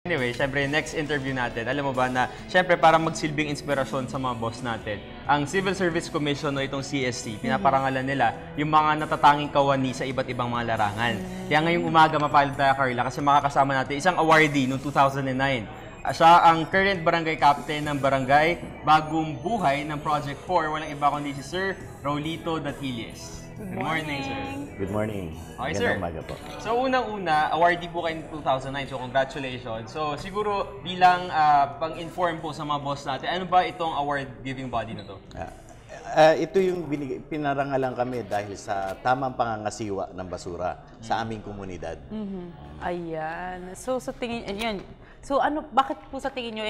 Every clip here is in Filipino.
Anyway, syempre, next interview natin, alam mo ba na, syempre, para magsilbing inspirasyon sa mga boss natin, ang Civil Service Commission o itong CSC, pinaparangalan nila yung mga natatanging kawani sa iba't ibang mga larangan. Kaya ngayong umaga, mapalad tayo, Carla, kasi makakasama natin isang awardee noong 2009. Siya ang current barangay captain ng barangay Bagong Buhay ng Project 4. Walang iba kundi si Sir Raulito Datilles. Good morning, sir. Good morning. Okay, sir. Umaga po. So, unang-una, awardee po kayo in 2009. So, congratulations. So, siguro bilang pang-inform po sa mga boss natin, ano ba itong award-giving body na to? Ito yung pinarangalan kami dahil sa tamang pangangasiwa ng basura sa aming komunidad. Ayan. So, sa tingin, yun. So, bakit po sa tingin nyo,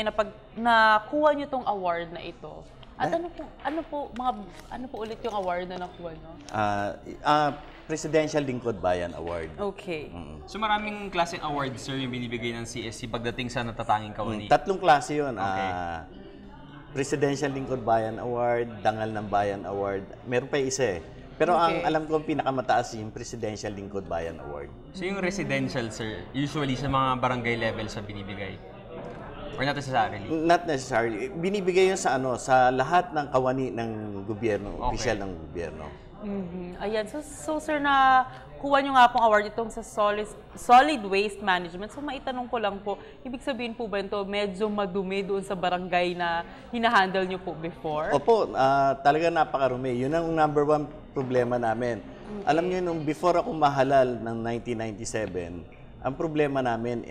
nakuha nyo tong award na ito? At ano po ulit yung award na nakuha nyo? Presidential Lingkod Bayan Award. Okay. So, maraming klaseng awards, sir, yung binibigay ng CSC pagdating sa natatanging kawani. Tatlong klase yun. Okay. Presidential Lingkod Bayan Award, Dangal ng Bayan Award. Meron pa isa eh. Pero ang alam ko pinakamataas yung Presidential Lingkod Bayan Award. So, yung residential, sir, usually sa mga barangay level sa binibigay? Or not necessarily? Not necessarily. Binibigay yun sa lahat ng kawani ng gobyerno, opisyal ng gobyerno. Ayan. So sir, kuha nyo nga pong award itong sa solid waste management. So, maitanong ko lang po, ibig sabihin po ba ito medyo madumi doon sa barangay na hinahandle nyo po before? Opo, talaga napakarumi. Yun ang number one problema namin. Alam nyo, nung before ako mahalal ng 1997, ang problema namin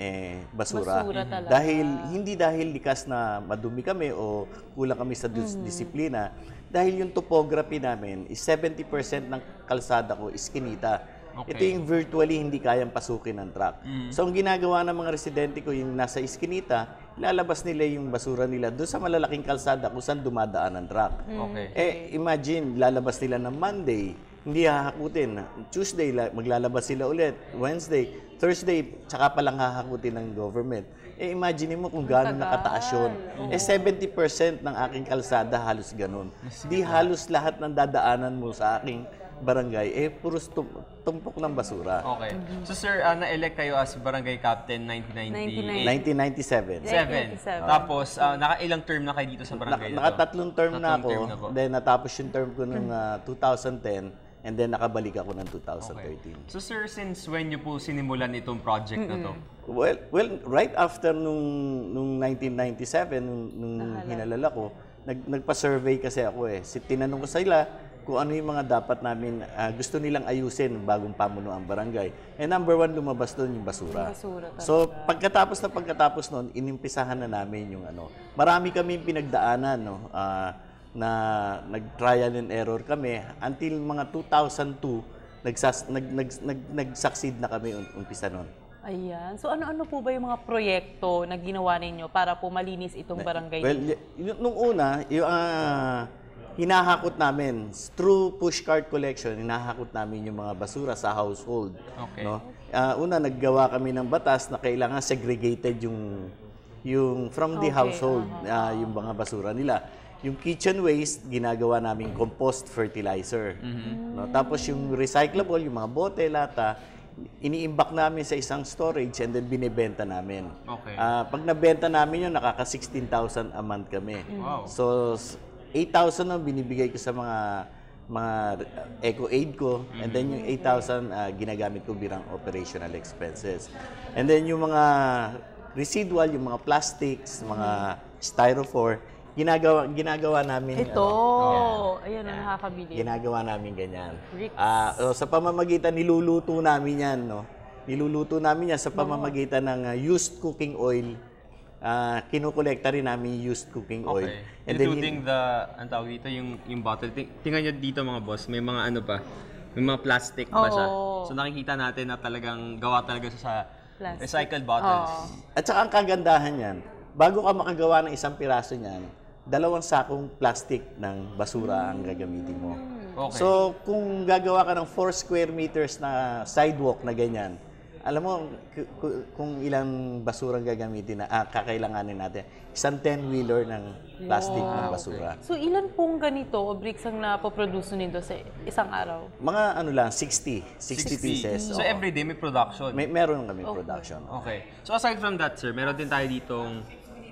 basura. Basura talaga. Hindi dahil likas na madumi kami o kulang kami sa disiplina, dahil yung topography namin is 70% ng kalsada ko is kinita. Okay. Ito yung virtually hindi kayang pasukin ng truck. So ang ginagawa ng mga residente ko yung nasa iskinita, lalabas nila yung basura nila doon sa malalaking kalsada kung saan dumadaan ang truck. Okay. Imagine, lalabas nila ng Monday, hindi hahakutin. Tuesday, maglalabas sila ulit. Wednesday, Thursday, tsaka palang hahakutin ng government. Imagine mo kung gaano nakataas yun. 70% ng aking kalsada halos ganun. Di halos lahat ng dadaanan mo sa aking barangay, puros tumpok ng basura. Okay. So, sir, na-elect kayo as barangay captain 1998? 1997. Tapos, nakailang term na kayo dito sa barangay na to? Nakatatlong term na ako. Term na po. Then natapos yung term ko noong 2010. And then nakabalik ako ng 2013. So, sir, since when nyo po sinimulan itong project na to? Well, right after nung 1997, nung hinalala ko, nagpa-survey kasi ako eh. Tinanong ko sa ila kung ano yung mga dapat namin gusto nilang ayusin bagong pamuno ang barangay. And number one, lumabas doon yung basura. So, pagkatapos noon, inimpisahan na namin yung Marami kami pinagdaanan, no? Na nag-trial and error kami until mga 2002 nag-succeed na kami umpisa noon. Ayan. So ano-ano po ba yung mga proyekto na ginawa ninyo para po malinis itong barangay? Well, nung una, yung hinahakot namin through pushcart collection, hinahakot namin yung mga basura sa household. Okay. No? Una, naggawa kami ng batas na kailangan segregated yung from the household, yung mga basura nila. Yung kitchen waste, ginagawa namin compost fertilizer. No? Tapos yung recyclable, yung mga bote, lata, iniimbak namin sa isang storage and then binibenta namin. Okay. Pag nabenta namin yun, nakaka 16,000 a month kami. Wow. So, 8,000 ang binibigay ko sa mga eco-aid ko. And then yung 8,000 ginagamit ko bilang operational expenses. And then yung mga residual, yung mga plastics, mga styrofoam, ginagawa namin Ito. Ayun, nakakabili. Ginagawa namin ganyan. Bricks. Sa pamamagitan niluluto namin 'yan, no. Niluluto namin 'yan sa pamamagitan ng used cooking oil. Kinukolekta rin namin used cooking oil. Okay. Including ang tawag dito, yung bottle. Tingnan nyo dito mga boss, may mga may mga plastic pa siya. So nakikita natin na talagang gawa talaga sa recycled bottles. At saka ang kagandahan niyan, bago ka makagawa ng isang piraso niyan, 2 sakong plastic ng basura ang gagamitin mo. Okay. So, kung gagawa ka ng 4 square meters na sidewalk na ganyan, alam mo, kung ilang basura gagamitin na, kakailanganin natin. Isang 10-wheeler ng plastic ng basura. So, ilan pong ganito o bricks ang napoproduce nito sa isang araw? Mga ano lang, 60 pieces. So, everyday may production? Meron kami production. Okay. So, aside from that, sir, meron din tayo ditong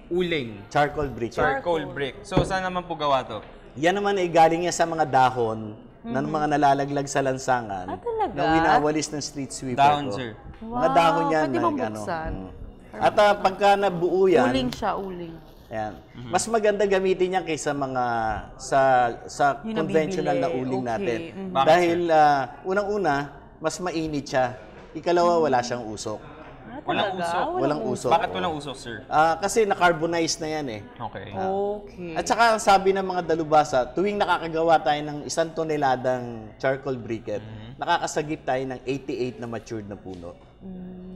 uling. Charcoal brick. Charcoal brick. So, saan naman po gawa to? Yan naman ay galing niya sa mga dahon na mga nalalaglag sa lansangan talaga? na winawalis ng street sweeper Dahon, ko. sir. Mga dahon yan. Pwede na, mabuksan. At pagka nabuo yan, Uling siya, uling. ayan, mas maganda gamitin yan kaysa mga sa Yung conventional na nabibili. uling Okay. natin. Bakit, Dahil unang-una, mas mainit siya. Ikalawa, wala siyang usok. Walang Talaga? usok. Walang usok. Bakit walang usok, sir? Kasi na-carbonize na yan eh. Okay. Okay. At saka sabi ng mga dalubhasa, tuwing nakakagawa tayo ng 1 toneladang charcoal briquette, nakakasagip tayo ng 88 na matured na puno.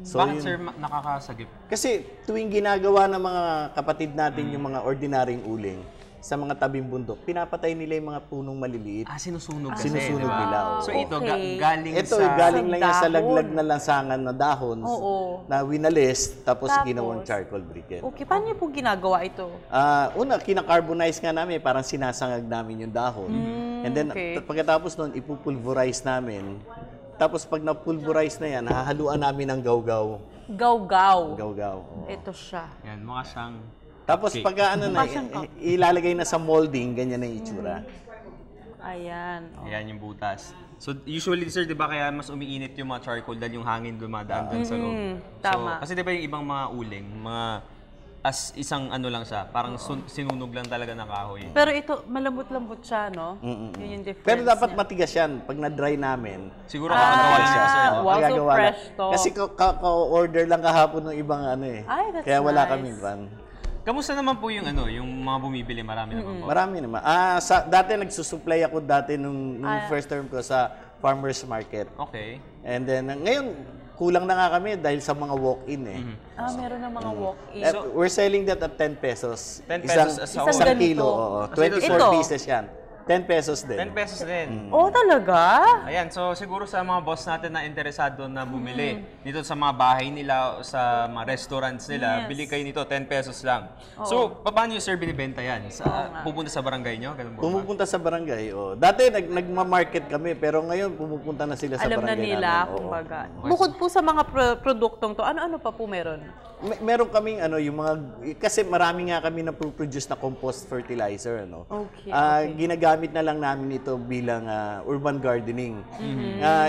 So, Bakit, yun- sir, nakakasagip? Kasi tuwing ginagawa ng mga kapatid natin yung mga ordinaryong uling sa mga tabing bundok, pinapatay nila yung mga punong maliliit. Sinusunog kasi, Sinusunog di ba? nila. So, ito, galing Ito, sa... galing lang yan sa dahon. laglag na lansangan na dahon Oo. na winalis, tapos Tapos? ginawang charcoal briquette. Okay, paano niyo po ginagawa ito? Una, kinakarbonize nga namin, parang sinasangag namin yung dahon. And then, okay. pagkatapos nun, ipupulverize namin. Tapos pag na-pulverize na yan, hahaluan namin ng gawgaw. Gaw-gaw. Gawgaw. Oo. Ito siya. Yan, mukha siyang... Tapos Okay. pagka ano na, ilalagay na sa molding, ganyan na yung itsura. Ayan. Ayan yung butas. So, usually, sir, di ba kaya mas umiinit yung mga charcoal dahil yung hangin dumadaan dun sa loob? tama. So, kasi di ba yung ibang mga uling, mga as isang ano lang siya, parang sinunog lang talaga ng kahoy. Pero ito, malambot-lambot siya, no? Yun yung difference Pero dapat niya. matigas yan. Pag na-dry namin, Siguro kakagawa lang nila, sir. no? Wow, so magagawa lang. fresh to. Kasi ka-order lang kahapon ng ibang ano eh. Ay, that's Kaya wala nice. kaming van. Kamusta naman po yung ano, yung mga bumibili? Marami naman po. Marami naman. Dati nagsusupply ako dati nung first term ko sa farmers market. Okay. And then, ngayon, kulang na nga kami dahil sa mga walk-in eh. Meron ng mga walk-in. We're selling that at 10 pesos. 10 pesos as a whole. Isang ganito. kilo, oo. Kasi 24 ito. pieces yan. 10 pesos din. 10 pesos din. Oh, talaga? Ayan, so siguro sa mga boss natin na interesado na bumili dito sa mga bahay nila o sa mga restaurants nila, Yes. bili kayo nito, 10 pesos lang. So, paano nyo, sir, binibenta yan? Pupunta sa barangay nyo? Ganun po ba? Pumupunta sa barangay. Oh. Dati nagma-market kami pero ngayon pumupunta na sila sa Alam na barangay nila, namin. Oo. kumbaga. Bukod po sa mga produktong to, ano-ano pa po meron? Meron kaming ano yung mga kasi marami nga kami na produce na compost fertilizer ano. Okay, Ginagamit na lang namin ito bilang urban gardening.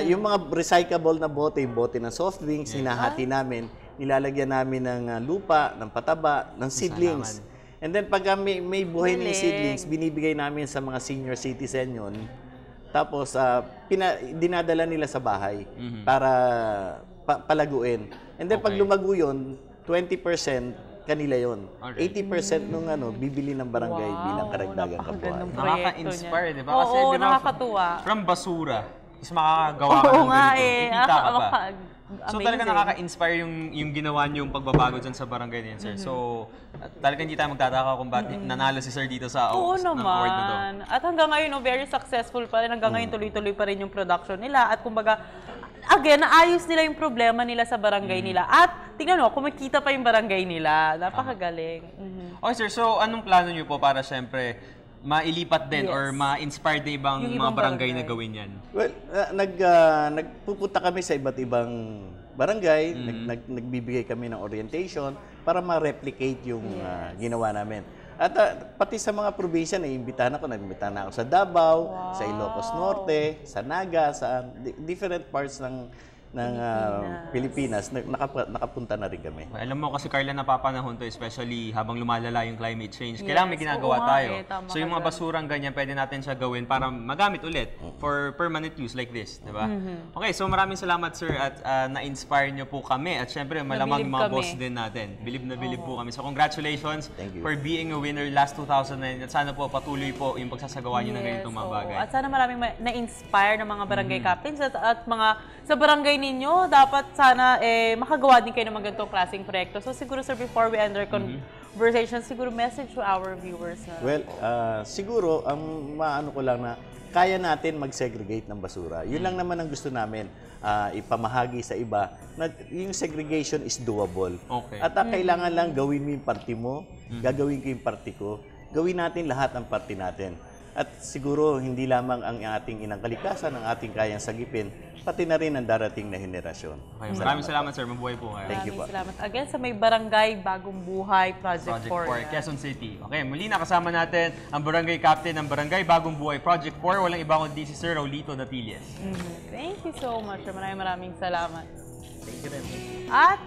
Yung mga recyclable na bote, yung bote ng soft drinks, hinahati namin, nilalagyan namin ng lupa, ng pataba, ng seedlings. And then pag may buhay ng Galing. seedlings, binibigay namin sa mga senior citizen yun. Tapos dinadala nila sa bahay para palaguin. And then pag lumago yun, 20% kanila yon. Alright. 80% nung bibili ng barangay bilang karagdagang kabuhayan. napakagandang Nakaka-inspire, di ba? Oo, Kasi, di ba, nakakatuwa. from basura, is makakagawa ka Oo ng nga ganito. eh. Kikita ka pa. So talaga Amazing. nakaka-inspire yung ginawa niyo yung pagbabago dyan sa barangay niyan, sir. So talaga hindi tayo magtataka kung bakit nanalo si sir dito sa Oo ng award na to. naman. At hanggang ngayon, very successful pa rin. Hanggang ngayon, tuloy-tuloy pa rin yung production nila. At kumbaga, again, naayos nila yung problema nila sa barangay nila. At tingnan mo, kumikita pa yung barangay nila. Napakagaling. Okay, sir. So anong plano niyo po para syempre mailipat din Yes. or ma-inspire din ibang Yung mga ibang barangay na barangay. gawin yan? Well, nagpupunta kami sa iba't ibang barangay, nagbibigay kami ng orientation para ma-replicate yung ginawa namin. At pati sa mga probinsya, naimbitahan ako sa Davao, sa Ilocos Norte, sa Naga, sa different parts ng Pilipinas. Nakapunta na rin kami. Alam mo kasi Carla, napapanahon to especially habang lumalala yung climate change. Kailangan may Yes, ginagawa oo nga tayo. eh, tama So ka yung mga dyan. basurang ganyan, pwede natin siya gawin para magamit ulit for permanent use like this, di ba? Okay, so maraming salamat sir at na-inspire nyo po kami at syempre malamang Nabilib yung mga kami. boss din natin. Bilib na bilib po kami. So congratulations Thank you. for being a winner last 2009 at sana po patuloy po yung pagsasagawa nyo ng ganitong mga oo. bagay. At sana maraming na-inspire ng mga barangay captains at mga sa barangay ninyo, dapat sana makagawa din kayo ng mga ganitong klaseng proyekto. So siguro sir, before we end our conversation, siguro message to our viewers na. Well, siguro, ang maano ko lang na kaya natin mag-segregate ng basura. Yun lang naman ang gusto namin. ipamahagi sa iba, na yung segregation is doable. Okay. At kailangan lang gawin mo yung party mo, gagawin ko yung party ko, gawin natin lahat ang party natin. At siguro hindi lamang ang ating inang kalikasan, ang ating kayang sagipin, pati na rin ang darating na henerasyon. Okay, maraming salamat, sir. Mabuhay po kayo. Thank you po. Maraming salamat. Again, sa may barangay, Bagong Buhay, Project 4. Quezon City. Okay, muli nakasama natin ang barangay captain ng Barangay Bagong Buhay Project 4. Walang iba kundi si Sir Raulito Datillas. Thank you so much. Maraming salamat. Thank you rin. At